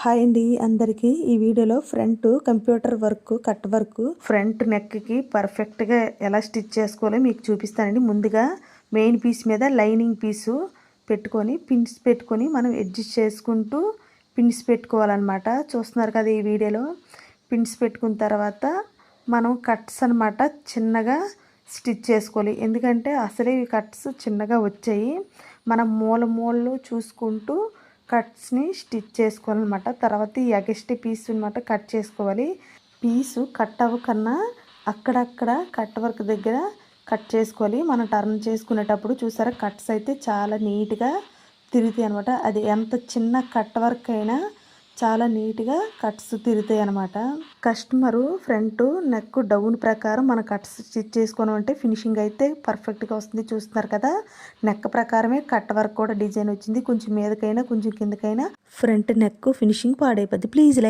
Hi అండి అందరికీ ఈ వీడియోలో front computer work cut work front నెక్కి పర్ఫెక్ట్గా ఎలా స్టిచ్ చేసుకోవాలో మీకు చూపిస్తానండి. ముందుగా మెయిన్ పీస్ మీద లైనింగ్ పీసు పెట్టుకొని పిన్స్ పెట్టుకొని మనం అడ్జస్ట్ చేసుకుంటూ పిన్స్ పెట్టుకోవాలన్నమాట. చూస్తున్నారు కదా ఈ వీడియోలో. పిన్స్ పెట్టుకున్న తర్వాత మనం కట్స్ అనమాట చిన్నగా స్టిచ్ చేసుకోవాలి. ఎందుకంటే అసలే ఈ కట్స్ చిన్నగా వచ్చాయి. మనం మూలలు చూసుకుంటూ కట్స్ని స్టిచ్ చేసుకోవాలన్నమాట. తర్వాత ఈ ఎగస్ట్రా పీస్ అనమాట కట్ చేసుకోవాలి. పీసు కట్ అవ్వకన్నా అక్కడక్కడ కట్ వర్క్ దగ్గర కట్ చేసుకోవాలి. మనం టర్న్ చేసుకునేటప్పుడు చూసారా కట్స్ అయితే చాలా నీట్గా తిరుగుతాయి అనమాట. అది ఎంత చిన్న కట్ వర్క్ అయినా చాలా నీట్గా కట్స్ తిరుగుతాయి అనమాట. కస్టమరు ఫ్రంట్ నెక్ డౌన్ ప్రకారం మన కట్స్ స్టిచ్ చేసుకోవడం అంటే ఫినిషింగ్ అయితే పర్ఫెక్ట్గా వస్తుంది. చూస్తున్నారు కదా నెక్ ప్రకారమే కట్ వర్క్ కూడా డిజైన్ వచ్చింది. కొంచెం మీదకైనా కొంచెం కిందకైనా ఫ్రంట్ నెక్ ఫినిషింగ్ పాడైపోద్ది. Please like